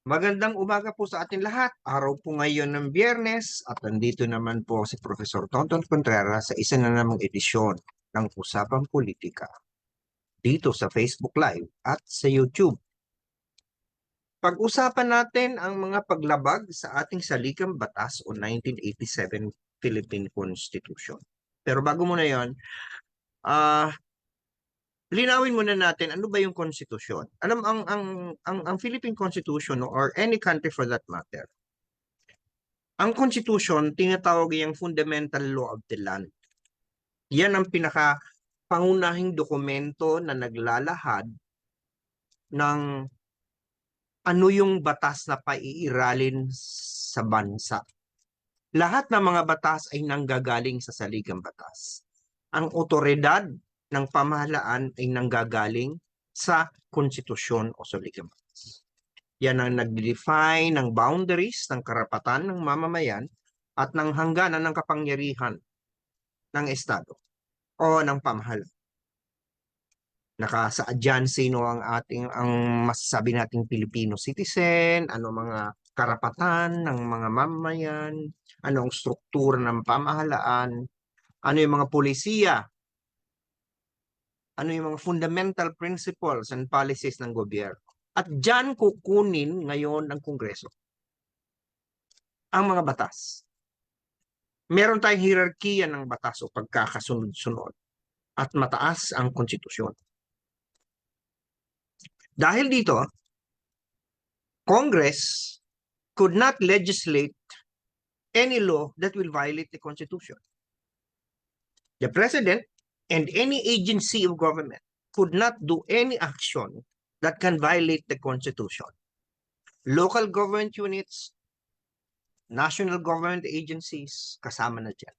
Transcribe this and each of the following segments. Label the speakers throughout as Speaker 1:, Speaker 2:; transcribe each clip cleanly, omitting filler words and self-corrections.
Speaker 1: Magandang umaga po sa atin lahat. Araw po ngayon ng Biyernes at nandito naman po si Professor Tonton Contreras sa isa na namang edisyon ng Usapang Politika dito sa Facebook Live at sa YouTube. Pag-usapan natin ang mga paglabag sa ating saligang batas o 1987 Philippine Constitution. Pero bago muna yon, ah linawin muna natin ano ba yung konstitusyon. Alam ang Philippine Constitution or any country for that matter. Ang Constitution, tinatawag yung fundamental law of the land. Yan ang pinaka-pangunahing dokumento na naglalahad ng ano yung batas na paiiralin sa bansa. Lahat ng mga batas ay nanggagaling sa saligang batas. Ang otoridad ng pamahalaan ay nanggagaling sa konstitusyon o saligang batas. Yan ang nag-define ng boundaries ng karapatan ng mamamayan at ng hangganan ng kapangyarihan ng Estado o ng pamahalaan. Nakasaad dyan sino ang masasabi nating Filipino citizen, ano mga karapatan ng mga mamamayan, ano ang struktura ng pamahalaan, ano yung mga polisiya, ano yung mga fundamental principles and policies ng gobyerno. At dyan kukunin ngayon ng Kongreso ang mga batas. Meron tayong hierarkiya ng batas o pagkakasunod-sunod at mataas ang konstitusyon. Dahil dito, Congress could not legislate any law that will violate the Constitution. The President and any agency of government could not do any action that can violate the Constitution. Local government units, national government agencies, kasama na dyan.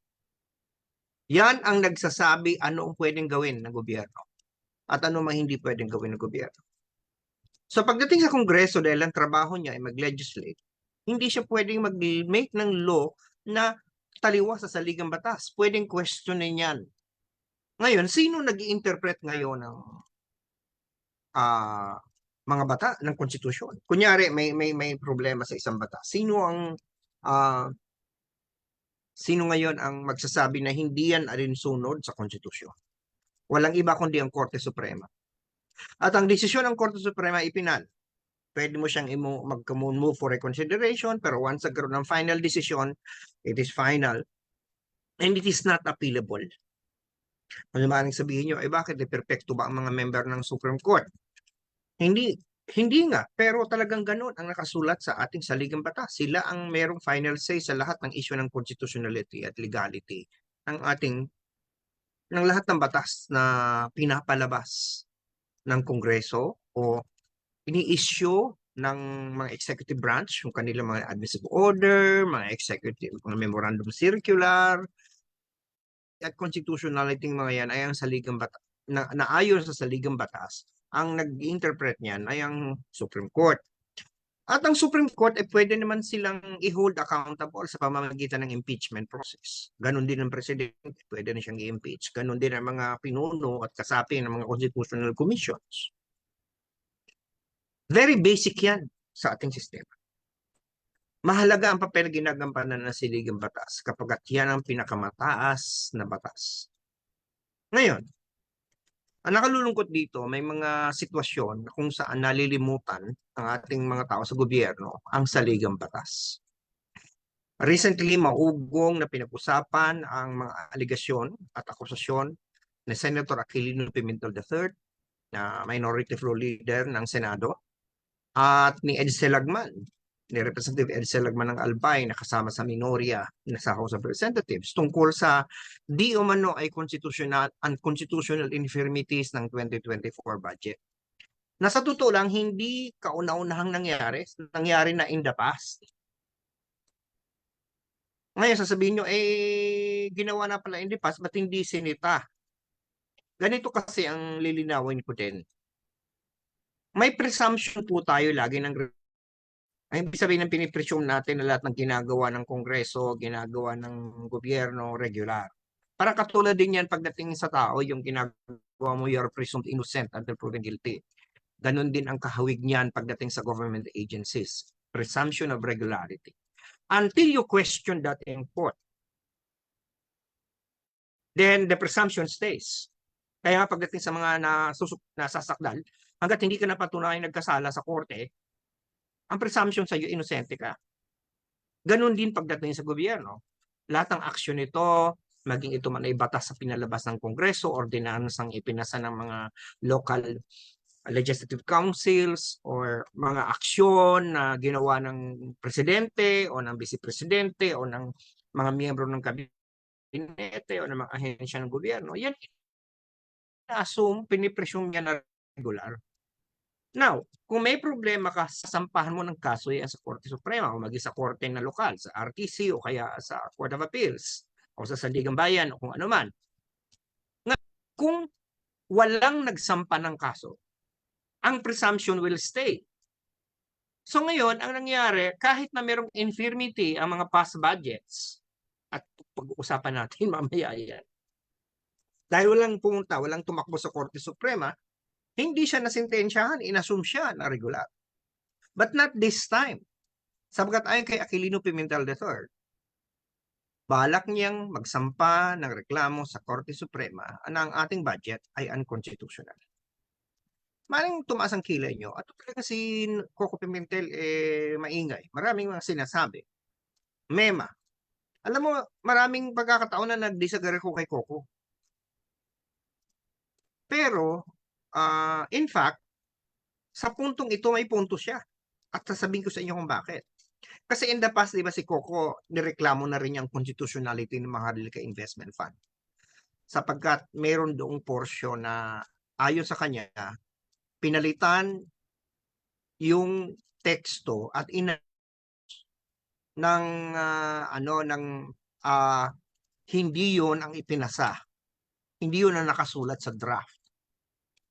Speaker 1: Yan ang nagsasabi ano ang pwedeng gawin ng gobyerno at ano mang hindi pwedeng gawin ng gobyerno. So pagdating sa Kongreso, dahil ang trabaho niya ay mag-legislate, hindi siya pwedeng mag-make ng law na taliwas sa saligang batas. Pwedeng questionin yan. Ngayon, sino nag-i-interpret ngayon ng mga bata ng konstitusyon? Kunyari, may problema sa isang bata. Ah, sino ngayon ang magsasabi na hindi yan alinsunod sa konstitusyon? Walang iba kundi ang Korte Suprema. At ang desisyon ng Korte Suprema ipinal. Pwede mo siyang mag-move for reconsideration, pero once nagkaroon ng final decision, it is final and it is not appealable. Ano maaaring sabihin nyo, ay bakit? Perfecto ba ang mga member ng Supreme Court? Hindi, hindi nga. Pero talagang ganun ang nakasulat sa ating saligang batas. Sila ang merong final say sa lahat ng issue ng constitutionality at legality ng lahat ng batas na pinapalabas ng Kongreso o ini-issue ng mga executive branch, yung kanilang mga administrative order, mga executive, mga memorandum circular, at constitutionality mga yan ay ang saligang batas, na ayon sa saligang batas, ang nag-interpret niyan ay ang Supreme Court. At ang Supreme Court ay pwede naman silang i-hold accountable sa pamamagitan ng impeachment process. Ganon din ang presidente, pwede na siyang i-impeach. Ganon din ang mga pinuno at kasapi ng mga constitutional commissions. Very basic yan sa ating sistema. Mahalaga ang papel na ginagampanan ng siligang batas kapag yan ang pinakamataas na batas. Ngayon, ang nakalulungkot dito, may mga sitwasyon kung saan nalilimutan ang ating mga tao sa gobyerno ang saligang batas. Recently, maugong na pinag-usapan ang mga aligasyon at akusasyon ni Senator Aquilino Pimentel III, na minority floor leader ng Senado, at ni Ed Selagman, ni Representative Ed Selagman ng Albay na kasama sa minorya na sa House of Representatives tungkol sa di umano ay unconstitutional infirmities ng 2024 budget. Na sa totoo lang, hindi kauna-unahang nangyari na in the past. Ngayon, sasabihin nyo, ginawa na pala in the past, ba't hindi sinita? Ganito kasi ang lilinawin ko din. May presumption po tayo lagi ng ay ibig sabihin ng pinipresume natin na lahat ng ginagawa ng Kongreso, ginagawa ng gobyerno, regular. Parang katulad din yan pagdating sa tao, yung ginagawa mo, you're presumed innocent until proven guilty. Ganon din ang kahawig niyan pagdating sa government agencies. Presumption of regularity. Until you question that in court, then the presumption stays. Kaya pagdating sa mga nasasakdal, hanggat hindi ka napatunayan nagkasala sa korte, ang presumption sa iyo, inosente ka. Ganon din pagdating sa gobyerno. Lahat ng aksyon nito, maging ito man ay batas sa pinalabas ng Kongreso, ordinansang ipinasa ng mga local legislative councils, or mga aksyon na ginawa ng presidente o ng vice-presidente o ng mga miyembro ng kabinete o ng mga ahensya ng gobyerno, yan assume, pinipresume niya na regular. Now, kung may problema ka, sasampahan mo ng kaso yan sa Korte Suprema o maging sa korte na lokal, sa RTC o kaya sa Court of Appeals o sa Sandigang Bayan o kung ano man. Kung walang nagsampa ng kaso, ang presumption will stay. So ngayon, ang nangyari, kahit na merong infirmity ang mga past budgets, at pag-uusapan natin mamaya yan, dahil walang pumunta, walang tumakbo sa Korte Suprema, hindi siya nasintensyahan, inassume siya na regular. But not this time. Sabagat ayon kay Aquilino Pimentel III, balak niyang magsampa ng reklamo sa Korte Suprema na ang ating budget ay unconstitutional. Maring tumaas ang kilay nyo. At talaga si Coco Pimentel maingay. Maraming mga sinasabi. Mema. Alam mo, maraming pagkakataon na nag-disagree ko kay Coco. Pero, in fact, sa puntong ito may punto siya. At sasabihin ko sa inyo kung bakit. Kasi in the past, di ba si Coco, nireklamo na rin yung constitutionality ng mga Maharlika Investment Fund. Sapagkat mayroon doong porsyon na ayon sa kanya, pinalitan yung teksto at ng hindi yon ang ipinasa. Hindi yun ang nakasulat sa draft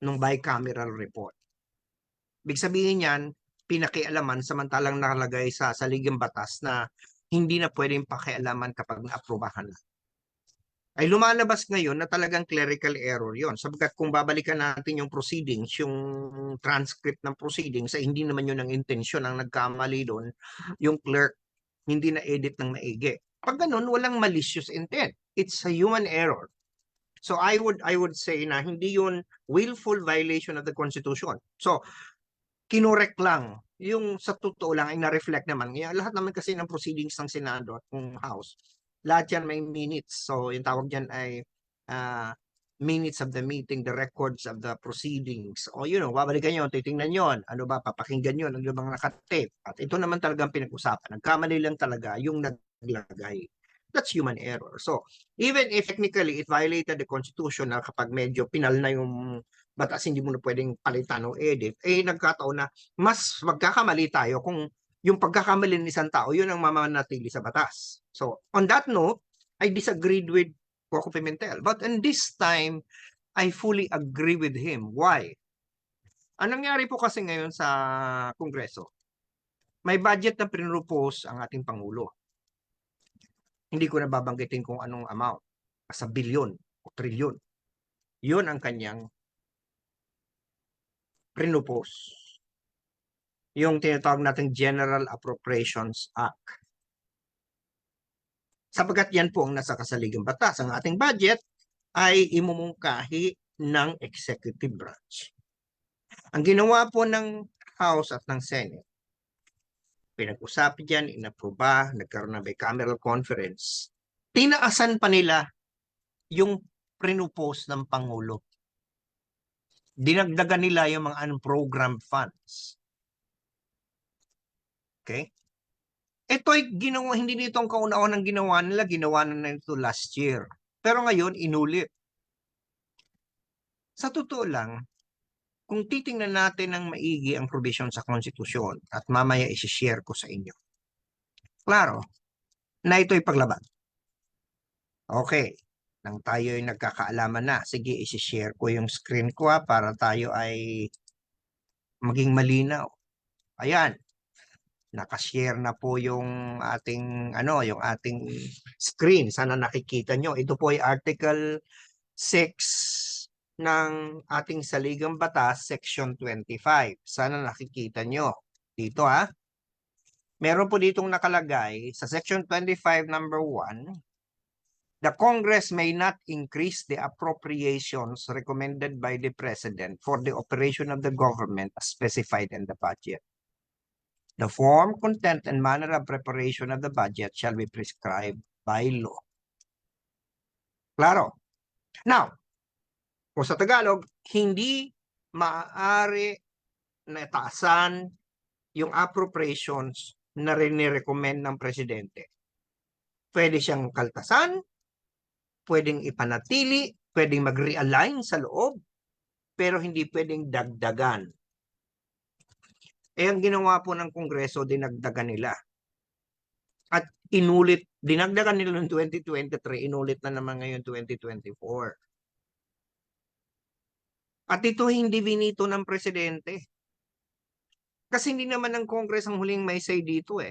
Speaker 1: ng bicameral report. Big sabihin niyan, pinakialaman samantalang nakalagay sa saligang batas na hindi na pwedeng pakialaman kapag naaprubahan na. Ay lumalabas ngayon na talagang clerical error yon. Sabagat kung babalikan natin yung proceedings, yung transcript ng proceedings, ay hindi naman yun ang intensyon ang nagkamali doon, yung clerk hindi na edit ng maigi. Pag ganun, walang malicious intent. It's a human error. So I would say na hindi yun willful violation of the Constitution. So kinorek lang yung sa totoo lang ay na-reflect naman. Lahat naman kasi ng proceedings ng Senado at ng House, lahat yan may minutes. So yung tawag dyan ay minutes of the meeting, the records of the proceedings. O babalikan nyo, titingnan nyo, ano ba, papakinggan nyo, ano bang nakatape. At ito naman talagang pinag-usapan. Nagkamali lang talaga yung naglagay. That's human error. So, even if technically it violated the Constitution na kapag medyo pinal na yung batas, hindi mo na pwedeng palitan o edit, nagkataon na mas magkakamali tayo kung yung pagkakamali ng isang tao, yun ang mamanatili sa batas. So, on that note, I disagreed with Coco Pimentel. But in this time, I fully agree with him. Why? Ang nangyari po kasi ngayon sa Kongreso, may budget na pinropose ang ating Pangulo. Hindi ko na babanggitin kung anong amount. Sa bilyon o trilyon. Yun ang kanyang pinropose. Yung tinatawag nating General Appropriations Act. Sapagat yan po ang nasa kasaligang batas. Ang ating budget ay imumungkahi ng executive branch. Ang ginawa po ng House at ng Senate, pinag-usapan dyan, inaproba, nagkaroon ng bicameral conference, tinaasan pa nila yung pinupose ng Pangulo. Dinagdagan nila yung mga unprogrammed funds. Okay? Ito ay ginawa, hindi nito ang kauna-unang ang ginawa na ito last year. Pero ngayon, inulit. Sa totoo lang, kung titingnan natin ng maigi ang provision sa konstitusyon at mamaya isi-share ko sa inyo. Klaro, na ito'y paglabag. Okay, nang tayo ay nagkakaalaman na, sige isi-share ko yung screen ko para tayo ay maging malinaw. Ayan, nakashare na po yung ating yung ating screen. Sana nakikita nyo. Ito po ay Article 6 ng ating saligang batas, Section 25. Sana nakikita nyo. Dito meron po ditong nakalagay sa Section 25 number 1, the Congress may not increase the appropriations recommended by the President for the operation of the government as specified in the budget. The form, content, and manner of preparation of the budget shall be prescribed by law. Klaro. Now, kung sa Tagalog, hindi maaari na taasan yung appropriations na rin-recommend ng Presidente. Pwede siyang kaltasan, pwedeng ipanatili, pwedeng mag-realign sa loob, pero hindi pwedeng dagdagan. Ang ginawa po ng Kongreso, dinagdagan nila. At inulit, dinagdagan nila noong 2023, inulit na naman ngayon 2024. At ito hindi binito ng Presidente. Kasi hindi naman ng Congress ang huling may say dito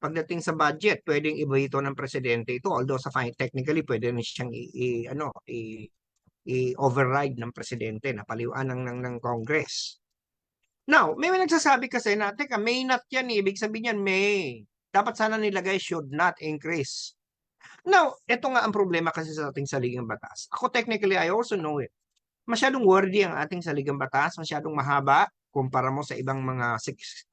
Speaker 1: Pagdating sa budget, pwedeng ibahito ng Presidente ito. Although sa technically, pwede rin siyang i-override ng Presidente na paliwanag ng Congress. Now, may nagsasabi kasi na, teka, may not yan Ibig sabihin yan, may. Dapat sana nilagay should not increase. Now, ito nga ang problema kasi sa ating saligang batas. Ako technically, I also know it. Masyadong wordy ang ating saligang batas, masyadong mahaba kumpara mo sa ibang mga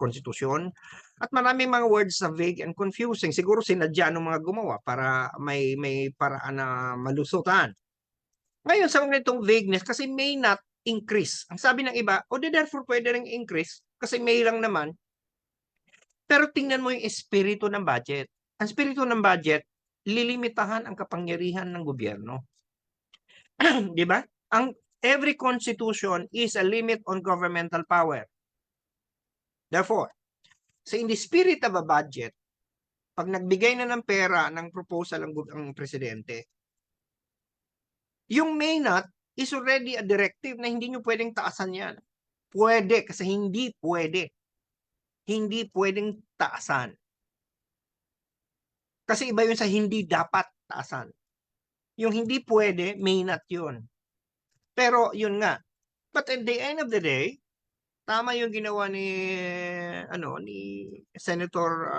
Speaker 1: konstitusyon. At maraming mga words na vague and confusing. Siguro sinadya ng mga gumawa para may paraan na malusutan. Ngayon, sa mga itong vagueness, kasi may not increase. Ang sabi ng iba, therefore pwede rin increase kasi may lang naman. Pero tingnan mo yung espiritu ng budget. Ang espiritu ng budget, lilimitahan ang kapangyarihan ng gobyerno. Di ba? Every constitution is a limit on governmental power. Therefore, so in the spirit of a budget, pag nagbigay na ng pera ng proposal ang presidente, yung may not is already a directive na hindi nyo pwedeng taasan yan. Pwede, kasi hindi pwede. Hindi pwedeng taasan. Kasi iba yun sa hindi dapat taasan. Yung hindi pwede, may not yun. Pero yun nga. But at the end of the day, tama yung ginawa ni Senator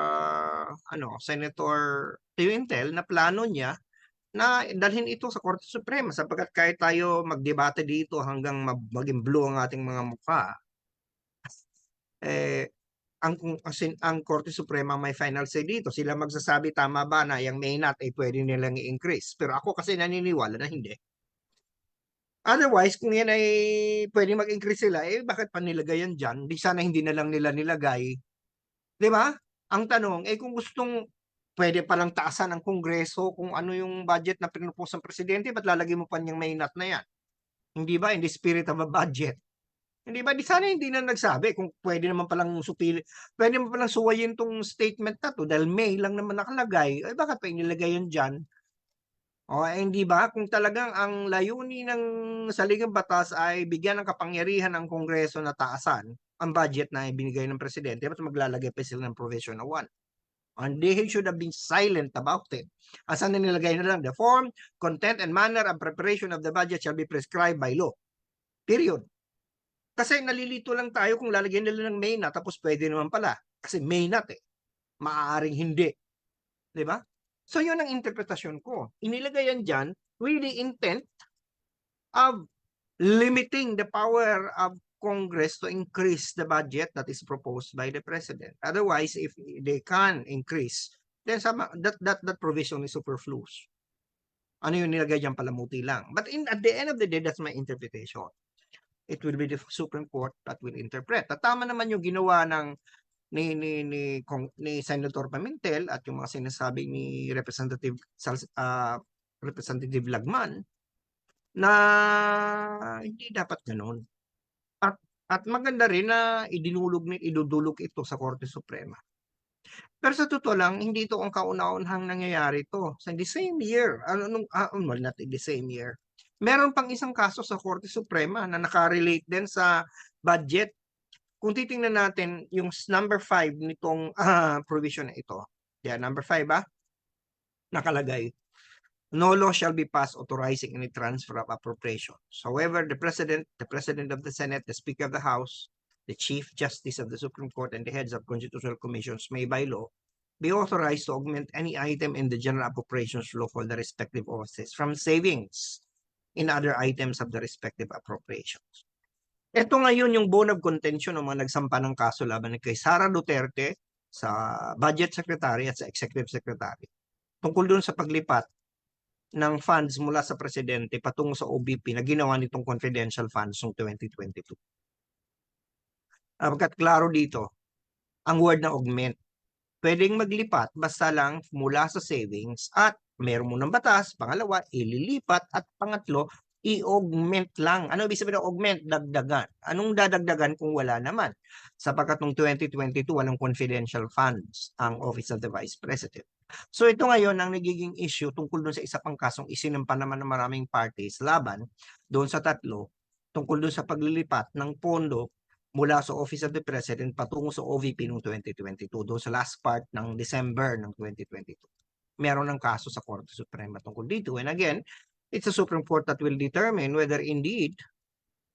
Speaker 1: Senator Pimentel na plano niya na dalhin ito sa Korte Suprema sapagkat kahit tayo magdebate dito hanggang maging blue ang ating mga mukha, ang Korte Suprema may final say dito. Sila magsasabi tama ba na yung may not ay pwede nilang i-increase. Pero ako kasi naniniwala na hindi. Otherwise, kung yan ay pwede mag-increase sila, bakit pa nilagay yan dyan? Di sana hindi na lang nila nilagay. Di ba? Ang tanong, kung gustong pwede palang taasan ng Kongreso kung ano yung budget na pinupos ng Presidente, ba't lalagay mo pa niyang may not na yan? Hindi ba? In the spirit of a budget. Hindi ba? Di sana hindi na nagsabi kung pwede naman palang pwede naman palang suwayin tong statement na to dahil may lang naman nakalagay. Bakit pa inilagay yan dyan? Hindi ba? Kung talagang ang layunin ng saligang batas ay bigyan ng kapangyarihan ng Kongreso na taasan ang budget na ibinigay ng Presidente, ba't maglalagay pa sila ng provision na 1? And they should have been silent about it. Asan na nilagay na lang, the form, content, and manner of preparation of the budget shall be prescribed by law. Period. Kasi nalilito lang tayo kung lalagyan nila ng may not, tapos pwede naman pala. Kasi may not Maaaring hindi. Diba? So yun ang interpretasyon ko. Inilagay yan dyan with the intent of limiting the power of Congress to increase the budget that is proposed by the President. Otherwise, if they can increase, then that provision is superfluous. Ano yung nilagay dyan, palamuti lang. But at the end of the day, that's my interpretation. It will be the Supreme Court that will interpret. At tama naman yung ginawa ng ni Senator Pimentel at yung mga sinasabi ni Representative Lagman na hindi dapat ganoon. At maganda rin na idudulog ito sa Korte Suprema. Pero sa totoo lang, hindi ito ang kauna-unahang nangyayari ito. So in the same year, not in the same year, meron pang isang kaso sa Korte Suprema na nakarelate din sa budget. Kung titingnan natin yung number 5 nitong provision na ito. Yeah, number 5 nakalagay. no law shall be passed authorizing any transfer of appropriations. However, the President of the Senate, the Speaker of the House, the Chief Justice of the Supreme Court, and the heads of constitutional commissions may by law be authorized to augment any item in the general appropriations law for the respective offices from savings in other items of the respective appropriations. Ito ngayon yung bone of contention ng mga nagsampa ng kaso laban kay Sara Duterte sa Budget Secretary at sa Executive Secretary tungkol doon sa paglipat ng funds mula sa Presidente patungo sa OBP na ginawa nitong confidential funds noong 2022. Pagkat klaro dito, ang word na augment, pwedeng maglipat basta lang mula sa savings at meron mo ng batas, pangalawa, ililipat at pangatlo, i-augment lang. Ano ibig sabihin ng augment? Dagdagan. Anong dadagdagan kung wala naman? Sapagkat noong 2022, walang confidential funds ang Office of the Vice President. So ito ngayon ang nagiging issue tungkol doon sa isa pang kasong isinampa naman ng maraming parties laban doon sa tatlo tungkol doon sa paglilipat ng pondo mula sa Office of the President patungo sa OVP noong 2022, doon sa last part ng December ng 2022. Meron ng kaso sa Korte Suprema tungkol dito. And again, it's the Supreme Court that will determine whether indeed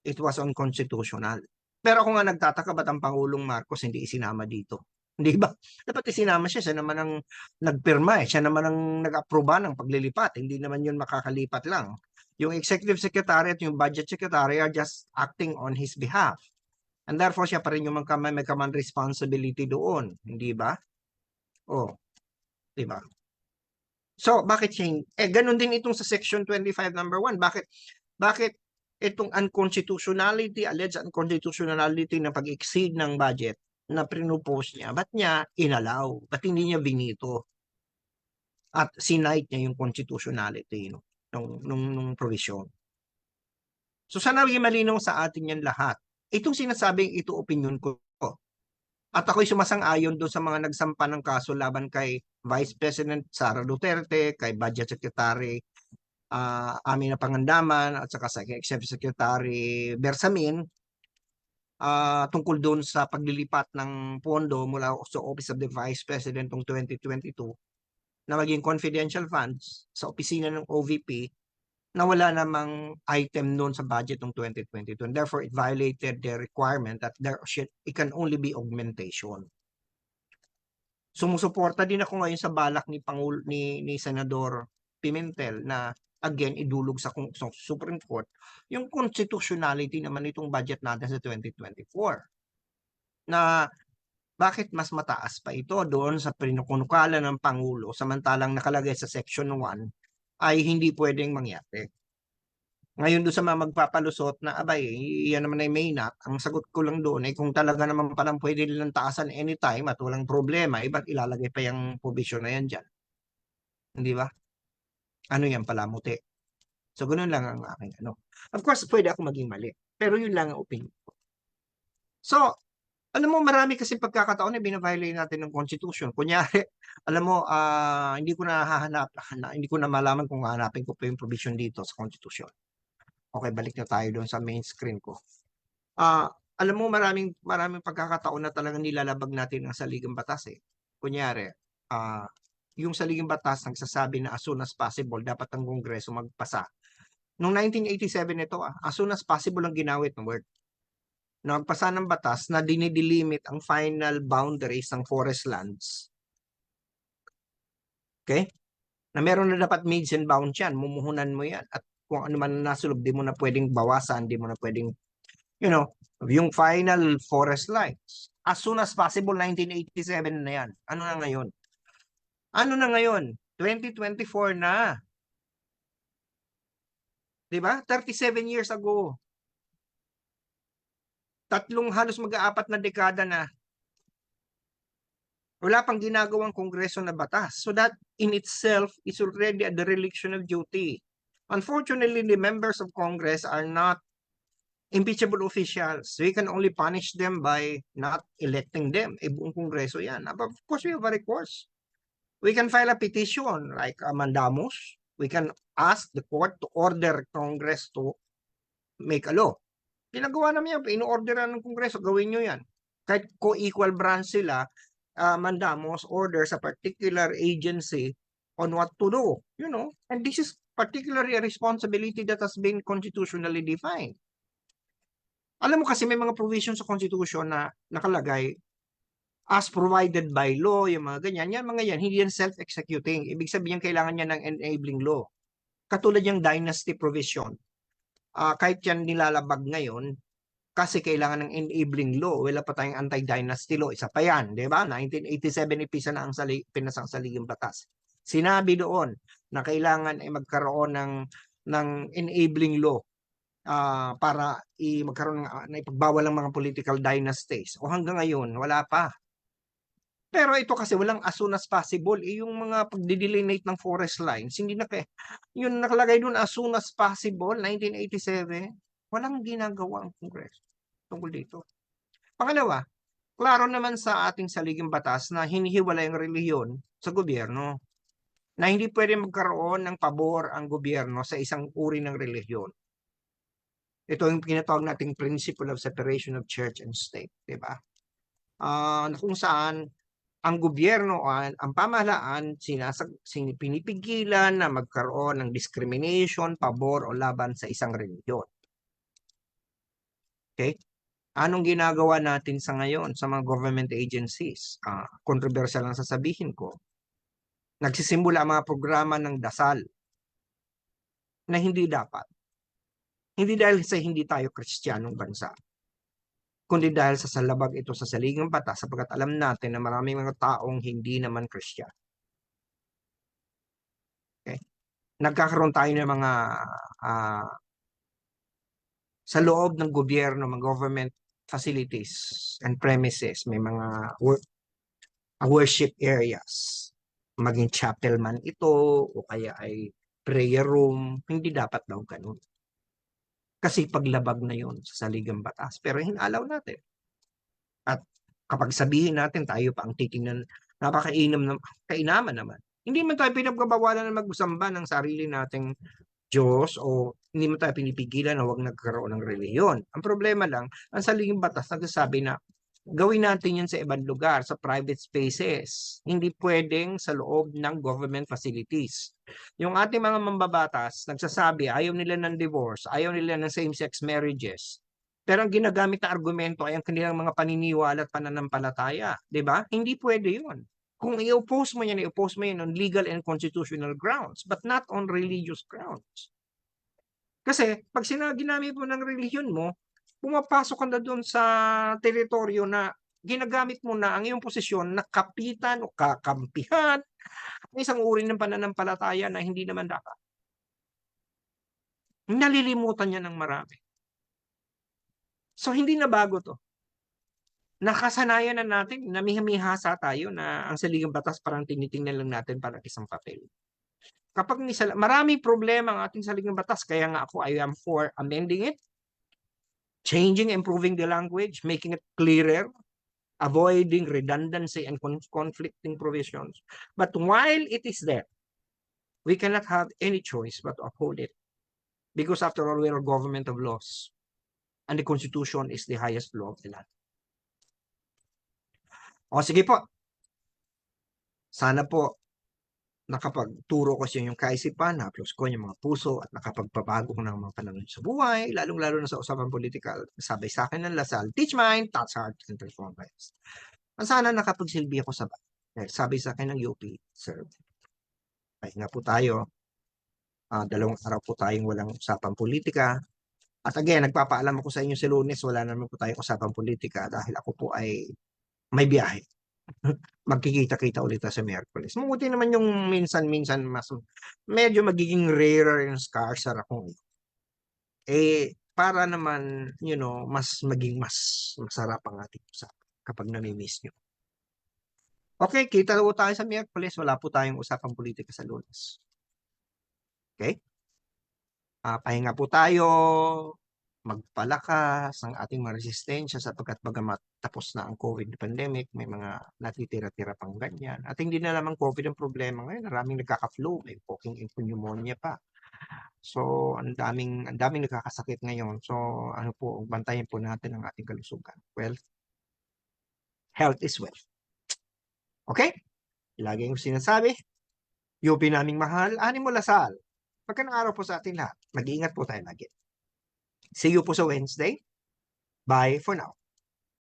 Speaker 1: it was unconstitutional. Pero ako nga nagtataka, ba't ang Pangulong Marcos hindi isinama dito? Hindi ba? Dapat isinama siya. Siya naman ang nagpirma. Siya naman ang nag-aproba ng paglilipat. Hindi naman yun makakalipat lang. Yung Executive Secretary at yung Budget Secretary are just acting on his behalf. And therefore, siya pa rin yung may command responsibility doon. Hindi ba? Oh, di ba? So, bakit siya? Ganun din itong sa Section 25 number 1. Bakit itong unconstitutionality, alleged unconstitutionality na pag-exceed ng budget na pinupose niya, ba't niya inalaw? Ba't hindi niya binito? At sinight niya yung constitutionality nung provision. So, sana maging malinaw sa atin yan lahat. Itong sinasabing ito opinion ko. At ako'y sumasang-ayon doon sa mga nagsampa ng kaso laban kay Vice President Sara Duterte, kay Budget Secretary Amina Pangandaman, at saka sa Executive Secretary Bersamin tungkol doon sa paglilipat ng pondo mula sa Office of the Vice President noong 2022 na maging confidential funds sa opisina ng OVP na wala namang item noon sa budget ng 2022. And therefore, it violated the requirement that it can only be augmentation. Sumusuporta din ako ngayon sa balak ni Senador Pimentel na again idulog sa Supreme Court yung constitutionality naman itong budget natin sa 2024. Na bakit mas mataas pa ito doon sa pinukunukala ng Pangulo samantalang nakalagay sa Section 1 ay hindi pwedeng mangyari. Ngayon doon sa mga magpapalusot na abay, yan naman ay may not, ang sagot ko lang doon ay kung talaga naman palang pwede nilang taasan anytime at walang problema, ba't ilalagay pa yung provision na yan dyan? Hindi ba? Ano yan pala, muti? So, ganoon lang ang aking ano. Of course, pwede ako maging mali. Pero yun lang ang opinion ko. So, alam mo, marami kasi pagkakataon na binaviolate natin ng Constitution. Kunyari, alam mo, hindi ko na hahanap, hindi ko na malaman kung hahanapin ko pa yung provision dito sa Constitution. Okay, balik na tayo doon sa main screen ko. Alam mo, maraming pagkakataon na talagang nilalabag natin ang saligang batas eh. Kunyari, yung saligang batas nagsasabi na as soon as possible, dapat ang Kongreso magpasa. Noong 1987 ito, as soon as possible ang ginawit ng word. Nagpasa ng batas na dinidelimit ang final boundaries ng forest lands. Okay? Na meron na dapat means and bounds yan. Mumuhunan mo yan. At kung ano man nasulob, di mo na pwedeng bawasan, di mo na pwedeng, yung final forest lines. As soon as possible, 1987 na yan. Ano na ngayon? Ano na ngayon? 2024 na. Di ba? 37 years ago. Halos mag-aapat na dekada na. Wala pang ginagawang kongreso na batas. So that in itself is already a dereliction of duty. Unfortunately, the members of Congress are not impeachable officials. We can only punish them by not electing them. Buong kongreso yan. But of course, we have a recourse. We can file a petition like mandamus. We can ask the court to order Congress to make a law. Ginagawa namin yan. Ino-orderan ng kongreso. Gawin nyo yan. Kahit co-equal branch sila, mandamos order sa particular agency on what to do, and this is particularly a responsibility that has been constitutionally defined. Alam mo kasi may mga provisions sa Constitution na nakalagay as provided by law, yung mga ganyan, mga yan, hindi yan self-executing. Ibig sabihin, kailangan niya ng enabling law. Katulad yung dynasty provision. Kahit yan nilalabag ngayon, kasi kailangan ng enabling law. Wala pa tayong anti-dynasty law. Isa pa yan, di ba? 1987, ipisa na ang pinasang saligang batas. Sinabi doon na kailangan ay magkaroon ng enabling law para magkaroon ng ipagbawal ng mga political dynasties. O hanggang ngayon, wala pa. Pero ito kasi walang as soon as possible. Yung mga pagdidelinate ng forest lines, hindi na yung nakalagay doon as soon as possible, 1987, walang ginagawa ang Kongreso tungkol dito. Pangalawa, klaro naman sa ating saligang batas na hinihiwalay ang relihiyon sa gobyerno. Na hindi pwede magkaroon ng pabor ang gobyerno sa isang uri ng relihiyon. Ito yung tinatawag nating principle of separation of church and state, di ba? Kung saan ang gobyerno, ang pamahalaan, pinipigilan na magkaroon ng discrimination, pabor o laban sa isang relihiyon. Okay? Anong ginagawa natin sa ngayon sa mga government agencies? Controversial lang sasabihin ko. Nagsisimula ang mga programa ng dasal na hindi dapat. Hindi dahil sa hindi tayo Kristiyanong bansa, kundi dahil sa salabag ito sa saligang batas sapagkat alam natin na maraming mga taong hindi naman Kristiyano. Okay? Nagkakaroon tayo ng mga sa loob ng gobyerno, mga government facilities and premises, may mga worship areas. Maging chapel man ito o kaya ay prayer room, hindi dapat daw ganun. Kasi paglabag na yon sa saligang batas. Pero hinalaw natin. At kapag sabihin natin tayo pa ang titingnan, kainaman naman. Hindi man tayo pinagbabawalan na magsamba ng sarili nating Diyos o hindi man tayo pinipigilan na huwag nagkaroon ng reliyon. Ang problema lang, ang saligang batas nagsasabi na gawin natin yun sa ibang lugar, sa private spaces. Hindi pwedeng sa loob ng government facilities. Yung ating mga mambabatas, nagsasabi, ayaw nila ng divorce, ayaw nila ng same-sex marriages. Pero ang ginagamit na argumento ay ang kanilang mga paniniwala at pananampalataya. Diba? Hindi pwede yun. Kung i-oppose mo yan on legal and constitutional grounds, but not on religious grounds. Kasi pag ginamit mo ng relihiyon mo, pumapasok ka na doon sa teritoryo na ginagamit mo na ang iyong posisyon na kapitan o kakampihan ng isang uri ng pananampalataya na hindi naman dapat. Nalilimutan niya ng marami. So hindi na bago to. Nakasanayan na natin, namihasa tayo na ang saligang batas parang tinitingnan lang natin para isang papel. Kapag marami problema ang ating saligang batas, kaya nga ako I am for amending it, changing, improving the language, making it clearer, avoiding redundancy and conflicting provisions. But while it is there, we cannot have any choice but to uphold it. Because after all, we are a government of laws. And the Constitution is the highest law of the land. O sige po. Sana po nakapagturo ko sa yung kaisipan, na-plus ko yung mga puso at nakapagpabago ko ng mga panahon sa buhay, lalong-lalo na sa usapang politikal. Sabi sa akin ng Lasal, teach mind, touch heart, and transform lives. Ang sana nakapagsilbi ako sa sabi sa akin ng UP, sir, pahinga po tayo. 2 araw po tayong walang usapang politika. At again, nagpapaalam ako sa inyo sa Lunes, wala naman po tayong usapang politika dahil ako po ay may biyahe. Magkikita-kita ulit sa Miyerkules. Mabuti naman yung minsan-minsan mas medyo magiging rarer and scarcer ako. Para naman, mas maging mas masarap ang ating usapan kapag nami-miss nyo. Okay, kita po tayo sa Miyerkules. Wala po tayong usapang politika sa Lunes. Okay? Pahinga po tayo, magpalakas ang ating mga resistensya sapagkat bagamat tapos na ang COVID pandemic, may mga natitira-tira pang ganyan. At hindi na lamang COVID ang problema ngayon, maraming nagkaka-flu, may poking pneumonia pa. So, ang daming nagkakasakit ngayon. So, ano po, bantayan po natin ang ating kalusugan. Well, health is wealth. Okay? Lagi yung sinasabi, UP naming mahal, Ani mo Lasal. Magandang araw po sa atin lahat. Mag-iingat po tayo lagi. See you po sa Wednesday. Bye for now.